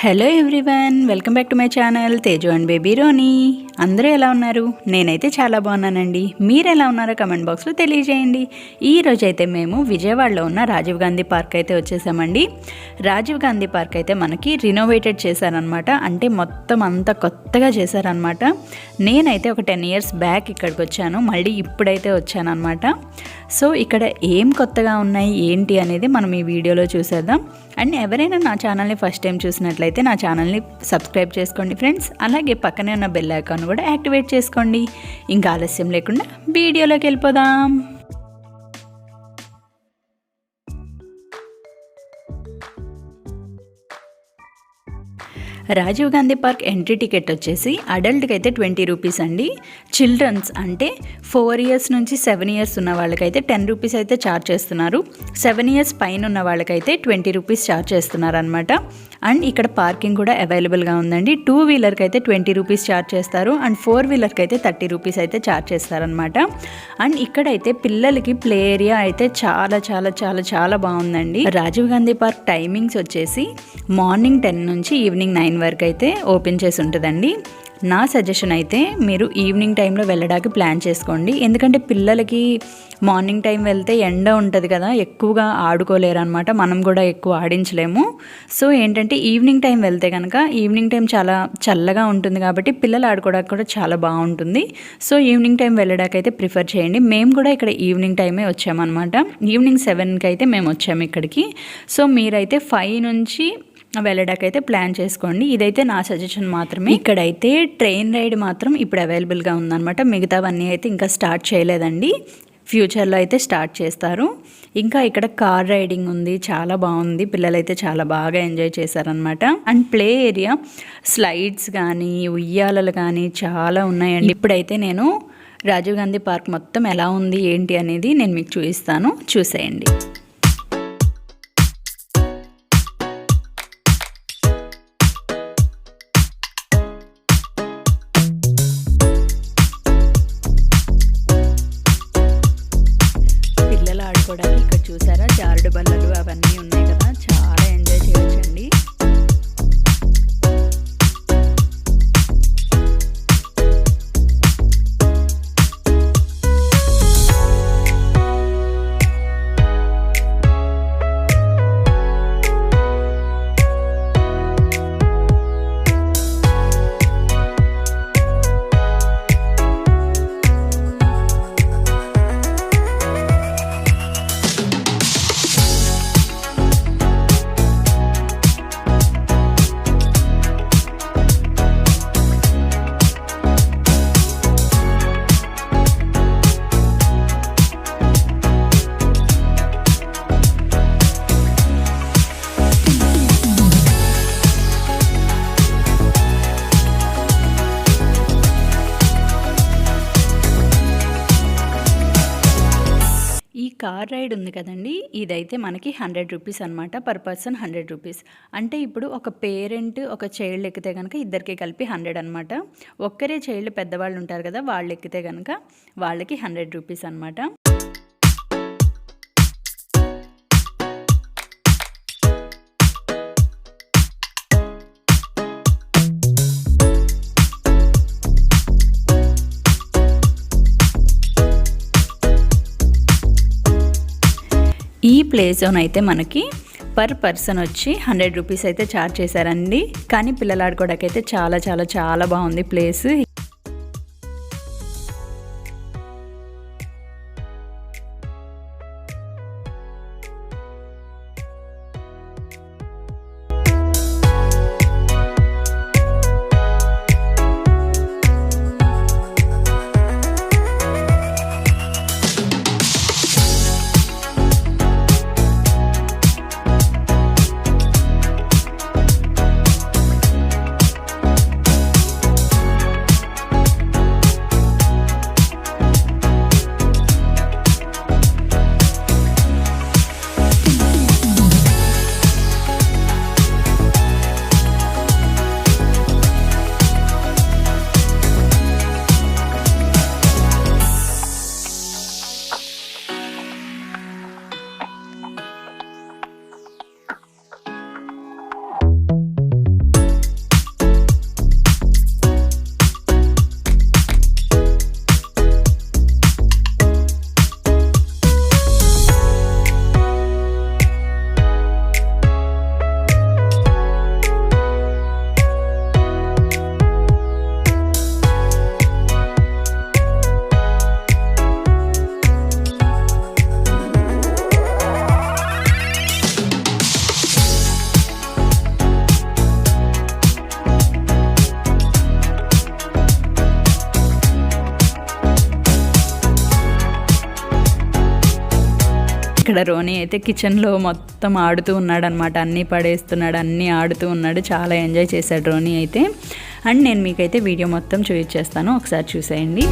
Hello everyone, welcome back to my channel Teju and బేబీరోనీ. అందరూ ఎలా ఉన్నారు? నేనైతే చాలా బాగున్నానండి. మీరు ఎలా ఉన్నారో కమెంట్ బాక్స్లో తెలియజేయండి. ఈరోజు అయితే మేము విజయవాడలో ఉన్న రాజీవ్ గాంధీ పార్క్ అయితే వచ్చేసామండి. రాజీవ్ గాంధీ పార్క్ అయితే మనకి రినోవేటెడ్ చేశారనమాట. అంటే మొత్తం అంతా కొత్తగా చేశారనమాట. నేనైతే ఒక 10 years బ్యాక్ ఇక్కడికి వచ్చాను, మళ్ళీ ఇప్పుడైతే వచ్చానమాట. సో ఇక్కడ ఏం కొత్తగా ఉన్నాయి ఏంటి అనేది మనం ఈ వీడియోలో చూసేద్దాం. అండ్ ఎవరైనా నా ఛానల్ని ఫస్ట్ టైం చూసినట్లయితే నా ఛానల్ని సబ్స్క్రైబ్ చేసుకోండి ఫ్రెండ్స్. అలాగే పక్కనే ఉన్న బెల్ ఐకాన్ కూడా యాక్టివేట్ చేసుకోండి. ఇంకా ఆలస్యం లేకుండా వీడియోలోకి వెళ్ళిపోదాం. Rajiv Gandhi park entry ticket వచ్చేసి అడల్ట్కి అయితే 20 రూపీస్ అండి. చిల్డ్రన్స్ అంటే 4 years నుంచి 7 years ఉన్న వాళ్ళకైతే 10 రూపీస్ అయితే ఛార్జ్ చేస్తున్నారు. 7 years పైన ఉన్న వాళ్ళకైతే 20 రూపీస్ ఛార్జ్ చేస్తున్నారు అనమాట. అండ్ ఇక్కడ పార్కింగ్ కూడా అవైలబుల్గా ఉందండి. 2 wheelerకి అయితే 20 రూపీస్ ఛార్జ్ చేస్తారు. అండ్ 4 wheelerకి అయితే 30 రూపీస్ అయితే ఛార్జ్ చేస్తారనమాట. అండ్ ఇక్కడైతే పిల్లలకి ప్లే ఏరియా అయితే చాలా చాలా చాలా చాలా బాగుందండి. రాజీవ్ గాంధీ పార్క్ టైమింగ్స్ వచ్చేసి మార్నింగ్ 10 నుంచి ఈవినింగ్ 9 వరకు అయితే ఓపెన్ చేసి ఉంటుందండి. నా సజెషన్ అయితే మీరు ఈవినింగ్ టైంలో వెళ్ళడానికి ప్లాన్ చేసుకోండి. ఎందుకంటే పిల్లలకి మార్నింగ్ టైం వెళ్తే ఎండ ఉంటుంది కదా, ఎక్కువగా ఆడుకోలేరు అనమాట. మనం కూడా ఎక్కువ ఆడించలేము. సో ఏంటంటే ఈవినింగ్ టైం వెళ్తే కనుక ఈవినింగ్ టైం చాలా చల్లగా ఉంటుంది కాబట్టి పిల్లలు ఆడుకోవడానికి కూడా చాలా బాగుంటుంది. సో ఈవినింగ్ టైం వెళ్ళడానికి అయితే ప్రిఫర్ చేయండి. మేము కూడా ఇక్కడ ఈవినింగ్ టైమే వచ్చామన్నమాట. ఈవినింగ్ 7కి అయితే మేము వచ్చాము ఇక్కడికి. సో మీరైతే 5 నుంచి వెళ్ళడానికైతే ప్లాన్ చేసుకోండి. ఇదైతే నా సజెషన్ మాత్రమే. ఇక్కడైతే ట్రైన్ రైడ్ మాత్రం ఇప్పుడు అవైలబుల్గా ఉందన్నమాట. మిగతావన్నీ అయితే ఇంకా స్టార్ట్ చేయలేదండి. ఫ్యూచర్లో అయితే స్టార్ట్ చేస్తారు. ఇంకా ఇక్కడ కార్ రైడింగ్ ఉంది, చాలా బాగుంది. పిల్లలైతే చాలా బాగా ఎంజాయ్ చేశారనమాట. అండ్ ప్లే ఏరియా స్లైడ్స్ కానీ ఉయ్యాలలు కానీ చాలా ఉన్నాయండి. ఇప్పుడైతే నేను రాజీవ్ గాంధీ పార్క్ మొత్తం ఎలా ఉంది ఏంటి అనేది నేను మీకు చూపిస్తాను, చూసేయండి. ఆడుకోవడానికి ఇక్కడ చూసారా జారుడు బల్లలు అవన్నీ ఉన్నాయి కదా, చాలా ఎంజాయ్ చేయొచ్చండి. ఈ కార్ రైడ్ ఉంది కదండి, ఇదైతే మనకి 100 రూపీస్ అనమాట. Per person 100 rupees. అంటే ఇప్పుడు ఒక పేరెంట్ ఒక చైల్డ్ ఎక్కితే కనుక ఇద్దరికి కలిపి 100 అనమాట. ఒక్కరే చైల్డ్ పెద్దవాళ్ళు ఉంటారు కదా, వాళ్ళు ఎక్కితే కనుక వాళ్ళకి 100 రూపీస్ అనమాట. ఈ ప్లే జోన్ అయితే మనకి పర్ పర్సన్ వచ్చి 100 రూపీస్ అయితే ఛార్జ్ చేశారండి. కానీ పిల్లలు ఆడుకోవడానికి అయితే చాలా చాలా చాలా బాగుంది ప్లేస్. ఇక్కడ రోనీ అయితే కిచెన్లో మొత్తం ఆడుతూ ఉన్నాడు అనమాట, అన్నీ పడేస్తున్నాడు, అన్నీ ఆడుతూ ఉన్నాడు, చాలా ఎంజాయ్ చేశాడు రోనీ అయితే. అండ్ నేను మీకైతే వీడియో మొత్తం చూపించేస్తాను, ఒకసారి చూసేయండి.